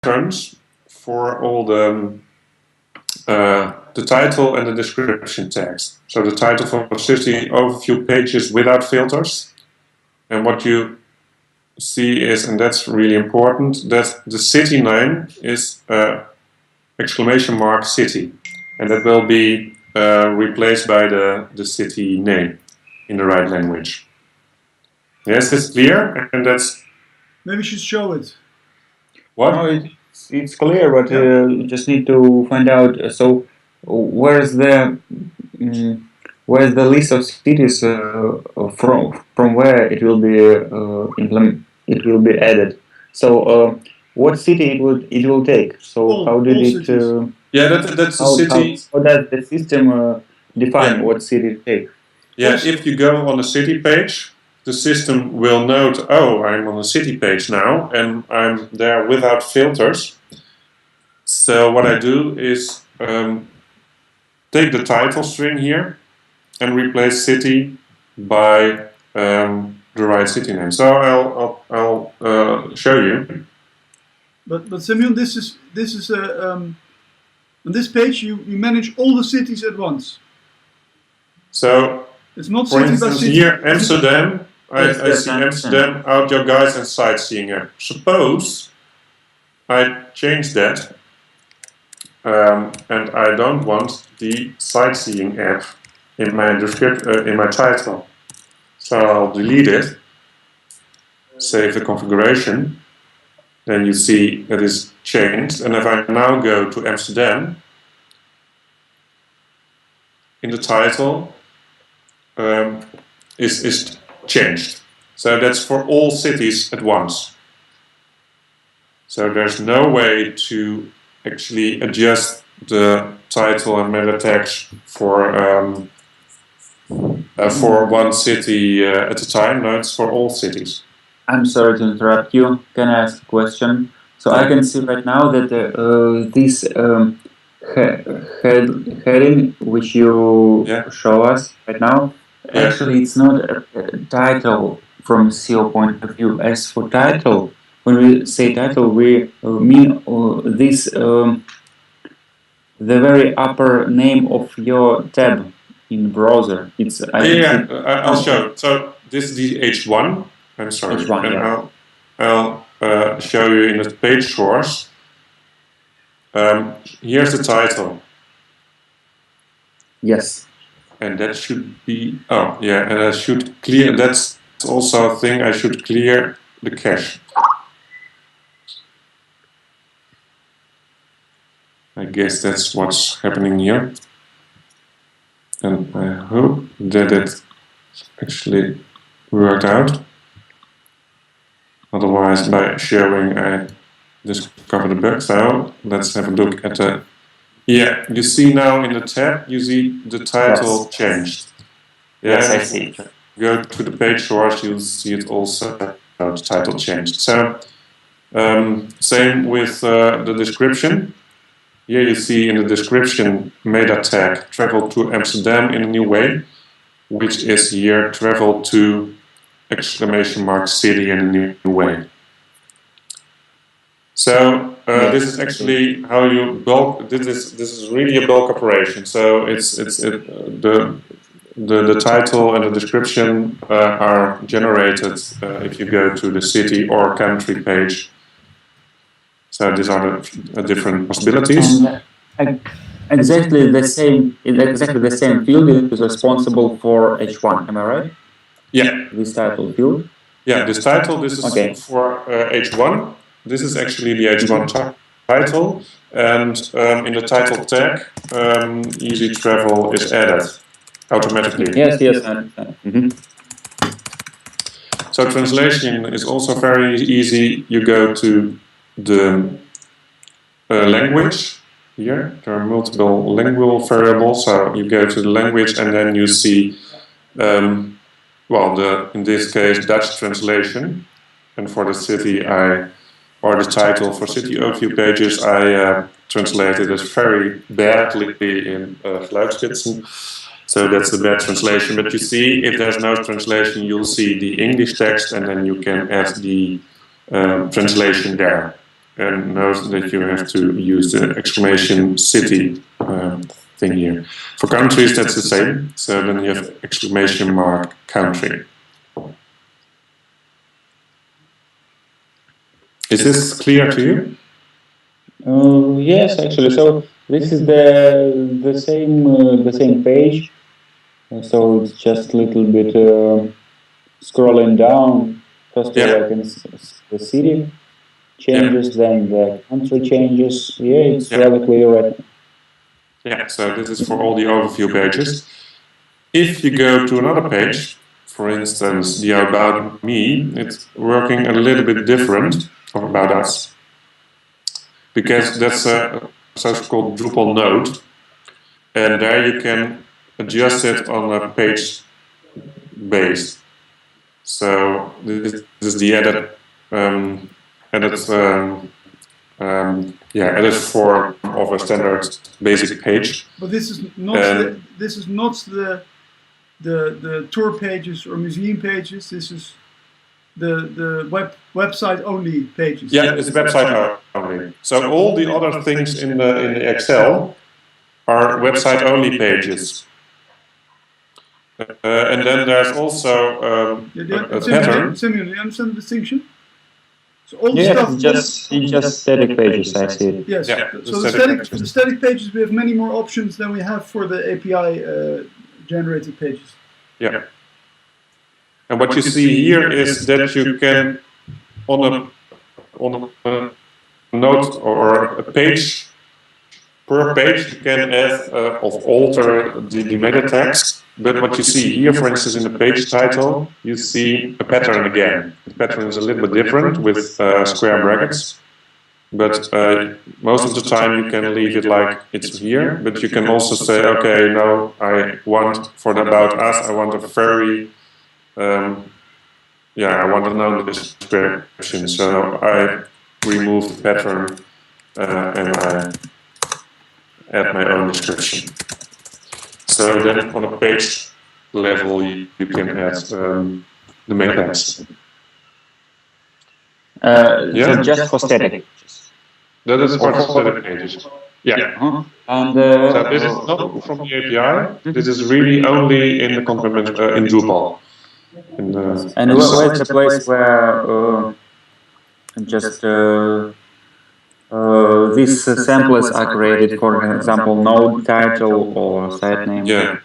patterns for all the title and the description tags. So the title for city overview pages without filters. And what you see is, and that's really important, that the city name is exclamation mark city. And that will be replaced by the city name in the right language. Yes, it's clear, and that's... Maybe you should show it. What? No, it's clear, but you just need to find out. So, where's the list of cities from where it will be it will be added? So, what city it will take? So, how did it? Yeah, that's the city. How does the system define what city it takes? Yeah, if you go on the city page, the system will note, oh, I'm on the city page now, and I'm there without filters. So what I do is take the title string here and replace city by the right city name. So I'll show you. But Samuel, this is on this page you manage all the cities at once. So it's not for city instance, by city. here Amsterdam. I see Amsterdam, outdoor guides and sightseeing app. Suppose I change that and I don't want the sightseeing app in my in my title. So I'll delete it, save the configuration, then you see it is changed. And if I now go to Amsterdam, in the title is changed. So that's for all cities at once. So there's no way to actually adjust the title and meta tags for one city at a time. No, it's for all cities. I'm sorry to interrupt you. Can I ask a question? So I can see right now that this heading which you show us right now, actually it's not a title from SEO point of view. As for title, when we say title, we mean this the very upper name of your tab in the browser. It's I'll show. So this is the H1. I'm sorry, H1, and I'll show you in the page source. Here's the title. Yes. And that should be, and I should clear, that's also a thing, I should clear the cache. I guess that's what's happening here. And I hope that it actually worked out. Otherwise, by showing, I discovered the bug. So let's have a look at the... Yeah, you see now in the tab, you see the title changed. Yes, I see. Go to the page source, you'll see it also, the title changed. So, same with the description. Here you see in the description meta tag travel to Amsterdam in a new way, which is here travel to exclamation mark city in a new way. So this is actually how you bulk. This is really a bulk operation. So the title and the description are generated if you go to the city or country page. So these are the different possibilities. And exactly the same field is responsible for H1. Am I right? Yeah. This title field. Yeah, this title. This is for H1. This is actually the H1 title, and in the title tag, easy travel is added automatically. Yes. So translation is also very easy. You go to the language. Here, there are multiple lingual variables. So you go to the language, and then you see, in this case, Dutch translation, and for the city, or the title for city overview pages, I translated it very badly in Geluidsgidsen. So that's a bad translation. But you see, if there's no translation, you'll see the English text, and then you can add the translation there. and knows that you have to use the exclamation city thing here. For countries, that's the same. So then you have exclamation mark country. Is this clear to you? Yes, actually. So this is the same page. So it's just a little bit scrolling down. First of all, I can see the city changes, then the country changes. Yeah, it's rather clear right now. Yeah, so this is for all the overview pages. If you go to another page, for instance, the About Me, it's working a little bit different, or About Us, because that's a so-called Drupal node, and there you can adjust it on a page base. So this is the edit form of a standard basic page. But this is not the tour pages or museum pages. This is the website only pages. Yeah, it's website only. So all the other things in the Excel are website only pages. And then there's also a pattern. Simeon, do you understand the distinction? So all just static pages, I see it. Yes. Yeah, so the static pages, we have many more options than we have for the API generated pages. Yeah. And what you see here is that you can, on a note or a page, per page, you can add or alter the meta text. But what you see here, for instance, in the page title, you see a pattern again. The pattern is a little bit different with square brackets. But most of the time you can leave it like it's here. But you can also say, okay, no, I want for the About Us, I want a very, I want a known description. So I remove the pattern and I add my own description. So then on a page level you can add the main text. So just for static. That is for static pages. Yeah. And so this is not from the API. This is really only in the complement in Drupal. And where's the place where just these samples are created, for example, node title or site name? Yeah.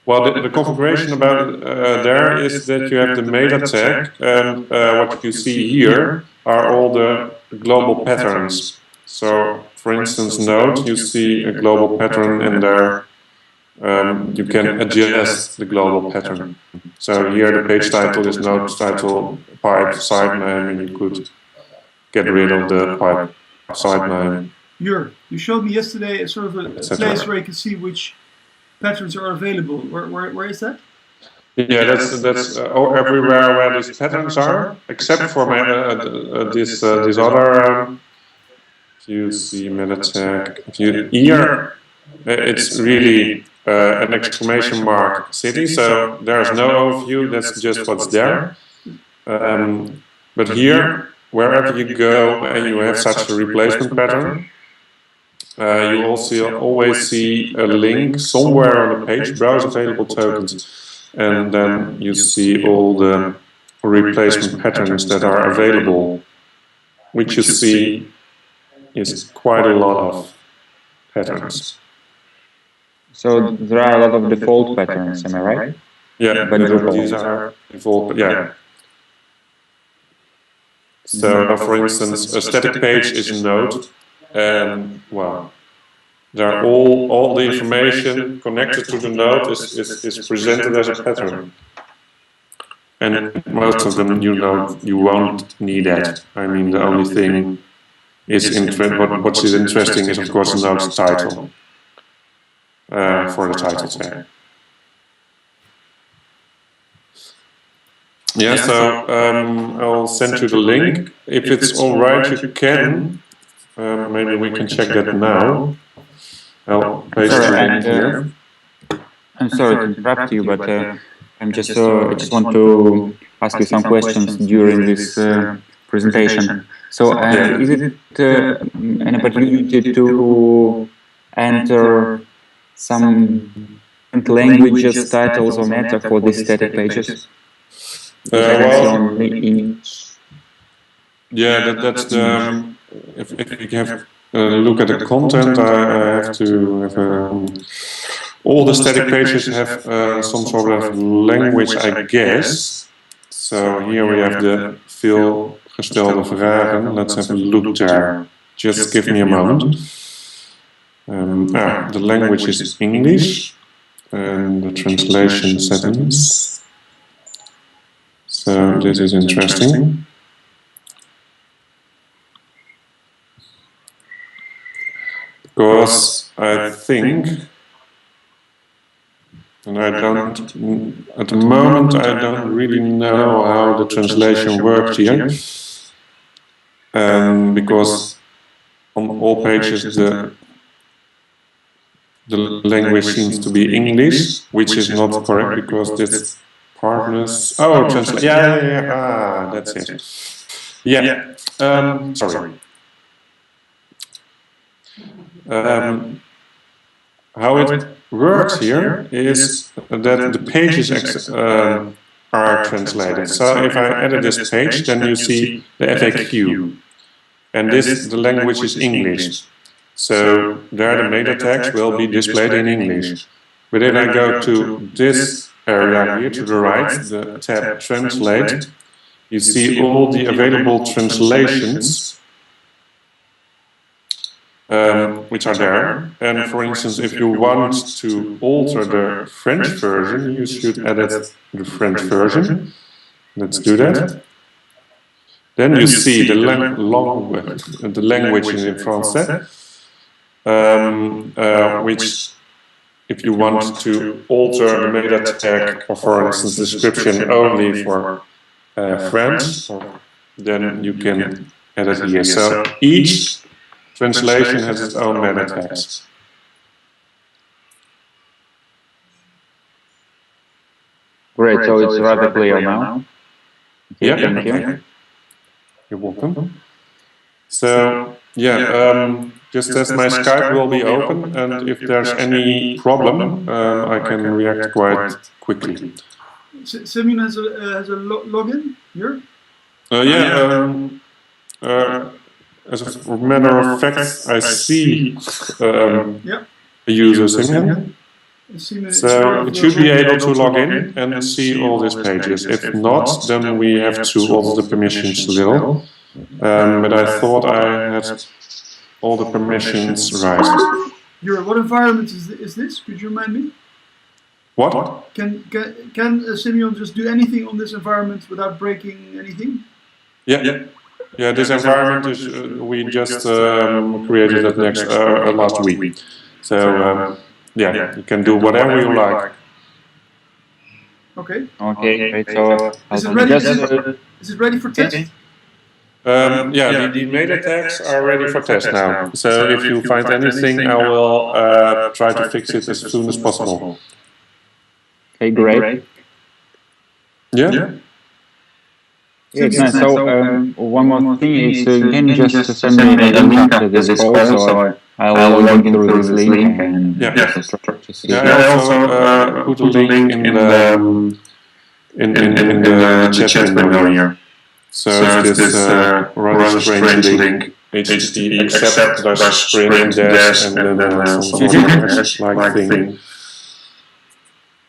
Well, the configuration about there is that you have the meta tag, and what you see here are all the global patterns. So, for instance, node, you see a global pattern, and there you can adjust the global pattern. So here the page title is node title pipe site name, and you could get rid of the pipe site name. You showed me yesterday a sort of a place where you can see which patterns are available. Where is that? Yeah, that's everywhere where these patterns are, except for this other. If you see meta tag, here it's really an exclamation mark city. So there's no overview. That's just what's there. But here, wherever you go and you have such a replacement pattern, you also always see a link somewhere on the page, browse available tokens, and then you see all the replacement patterns that are available, which you see is quite a lot of patterns. So there are a lot of default patterns, am I right? Yeah, but these are default, yeah. So, for instance, a static page is a node, and well, there are all the information connected to the node is presented as a pattern. And most of them, you won't need that. I mean, the only thing is what is interesting is, of course, the node's title for the title tag. Yeah, so I'll send you the link. If it's all right, you can. Maybe we can check that now. I'll paste the link here. I'm sorry to interrupt you, but I just want to ask you some questions during this presentation. So is it an opportunity to enter some languages, titles, or meta for these static pages? Yeah, that's the. If we have look at the content, I have to have all the static pages have some sort of language, I guess. So here we have the veel gestelde vragen. Let's have a look there. Just give me a moment. The language is English and the translation settings. So this is interesting. Because I think, and I don't, at the moment I don't really know how the translation works here. Because on all pages the language seems to be English, which is not correct because this partners. Oh, translate. Yeah. That's it. Yeah. Sorry. How it works here is that the pages are translated. So if I edit this page, then you see the FAQ, and the language is English. So there the meta text will be displayed in English. But if I go to this area here to the right, the tab Translate, you see all the available translations which are there. And for instance, if you want to alter the French version, you should edit the French version. Let's do that. Then you see the language in Français, which, if you want to alter the meta tag, or for instance, description only for France, then you can edit here. So each translation has its own meta tags. Great, so it's rather clear now. Yeah, thank you. You're welcome. So, just as my Skype will be open, and if there's any problem, I can react quite quickly. Simeon has a login here? As a matter of fact, I see a user, Simeon. So it should be able to log in and see all these pages. If not, then we have to alter the permissions a little. But I thought I had all the permissions right. What environment is this? Could you remind me? What? Can Simeon just do anything on this environment without breaking anything? Yeah, this environment is we just created it last week. So you can do whatever you like. Okay. Okay. So is it ready for test? The meta tags are ready for test now. So if you find anything, I will try to fix it as soon as possible. Okay, great. Yeah. It's nice. So one more thing is can you just send me a link after this call, so I'll log in through this link and I also put a link in the chat window here. So it's this rather strange link, HTTP accept /sprint dash and then some sort of like thing.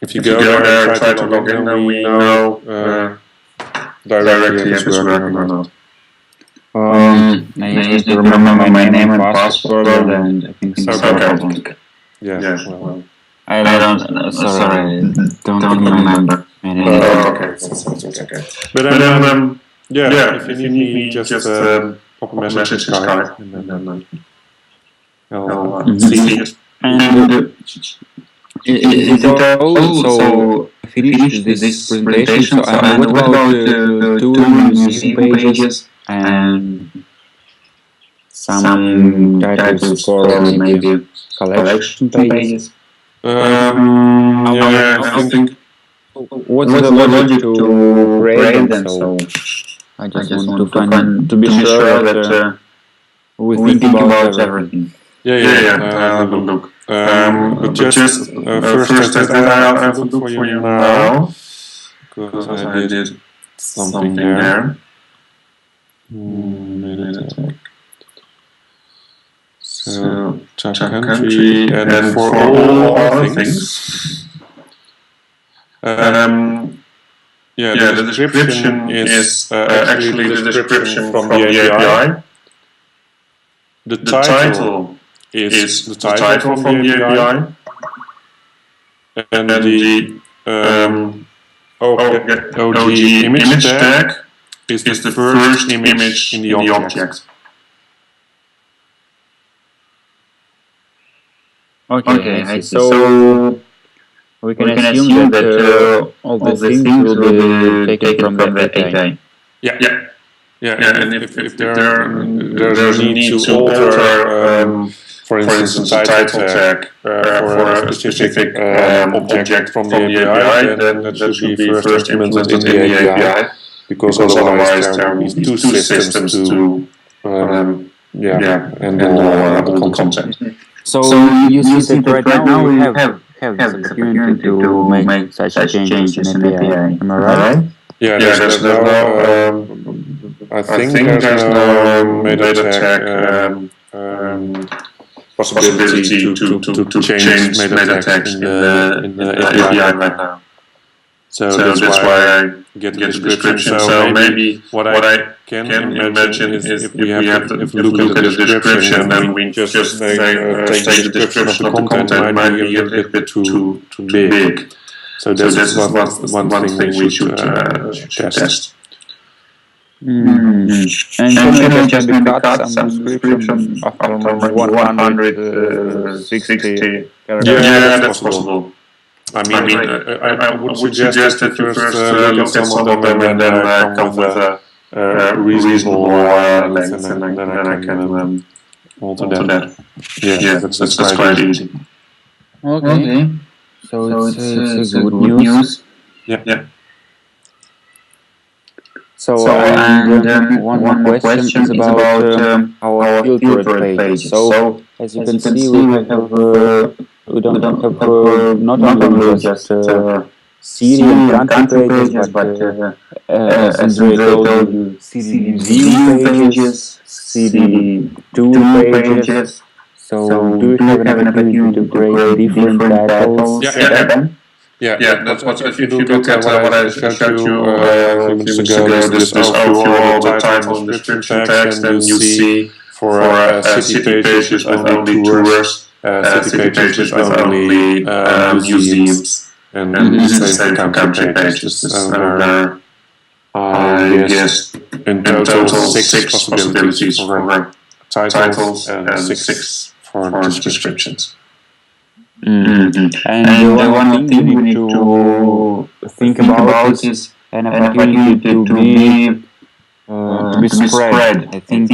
If you go there and try to log in, then we know directly if it's working or not. I need to remember my name and password, and I think so. Okay. Well, I don't. Sorry, don't remember. Okay. But then, if you need me, just pop a message in Skype, and then I'll see it. And is it also finished this presentation? So, what about two museum pages and some titles for maybe collection pages? I think. What's the logic to create them? So I just want to be sure that we think about everything. Yeah. Have a look. But just first that I have a look for you now, because I did something there. So check country, and for all other things. The description is actually the description from the API. The title is the title from the API. And the OG image tag is the first image in the object. Okay, I see. So we can assume that all the things will be taken from the API. Yeah, and if there's a need to alter, for instance, the title tag for a specific object from the API, then that should be first implemented in the API, because otherwise there will be two systems to handle all the content. So you see that right now we have this opportunity to make such changes in API. Am I right? Yeah, there's no. I think there's no meta tag possibility to change meta tags in the API right now. So that's why I get the description. So maybe what I can imagine is if we look at the description, then we just take the description of the content might be a little bit too big. So that's one thing we should test. And can you just maybe cut some description after 160 characters? Yeah, that's possible. I mean, I would suggest that you first look at some of them and then come with a reasonable length, and then I can alter that. Yeah, that's quite easy. Okay. So it's good news. Yeah. So and one more question is about our filtered pages. So as you can see, we don't have not only just city and country pages, but as Andrei told you, city view pages, city tool pages. So do you have an opportunity to create different titles? Yeah, that's what if you look at what I showed you a few minutes ago, this overview all the titles and description tags, then you see for city pages with only tours, city pages with only museums, and the same for country pages. There are, yes, in total 6 possibilities for titles and 6 for descriptions. And one thing we need to think about is an opportunity to be spread. I think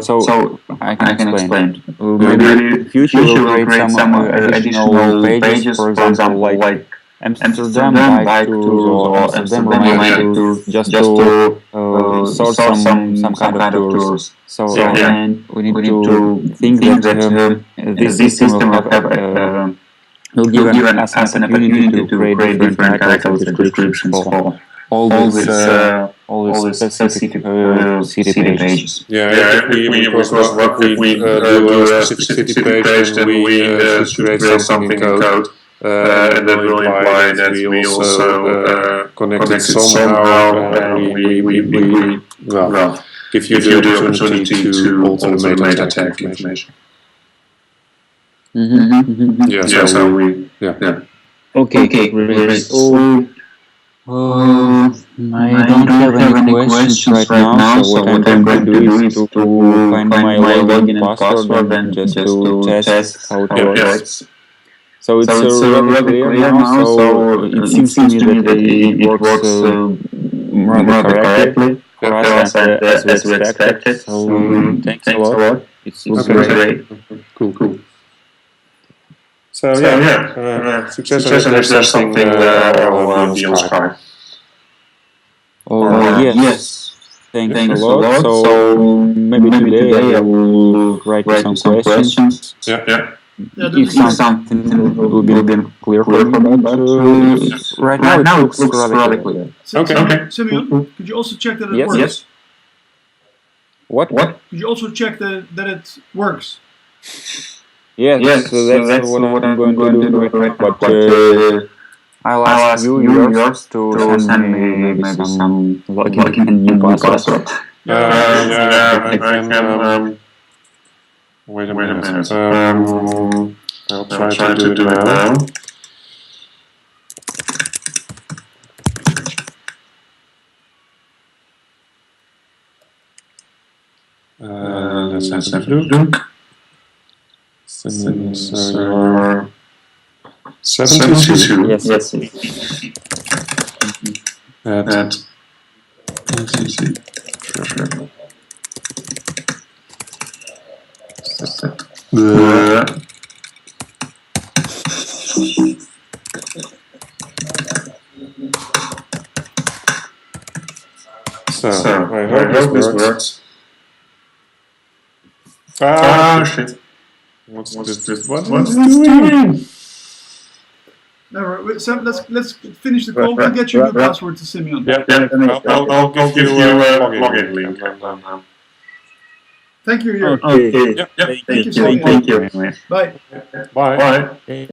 so. I can explain. Maybe in the future we'll create some additional pages, for example, like Amsterdam bike tours or Amsterdam romantic tours, just to sort some kind of tours. So and we need to think that this system will give us an opportunity to create different titles and descriptions for all these specific city pages. Yeah, if we do a specific city page, then we should create something in code, and that will imply that we also connect it somehow, and we give you the opportunity to alter the meta tag information. Okay, great. So, I don't have any questions right now, so what I'm going to do is to find my login and password and just to test how it works. So it's rather clear now, so it seems to me that it works rather correctly for us and as we expected. So thanks a lot. It's great. Cool. So success and if there's something will be on Skype. Yes. Thanks a lot. So maybe today I will write some questions. Yeah. If something will be clear for me, but right now it looks rather clear. Okay. Simeon, could you also check that it works? Yes. What? Could you also check that it works? Yes, so that's what I'm going to do right now. But I'll ask you yours to send me maybe some login and new password. I can. Wait a minute. I'll try to do it now. Let's have a look. Server 72. Yes. At NCC. Sure. So I hope this works. Shit. What's this? What's doing? Alright, so let's finish the call. We'll get you the password to Simeon. Yeah. I'll give you a login link. Thank you, Jörg. Okay. Yeah. Thank you, Simeon. Thank you. Bye. Bye.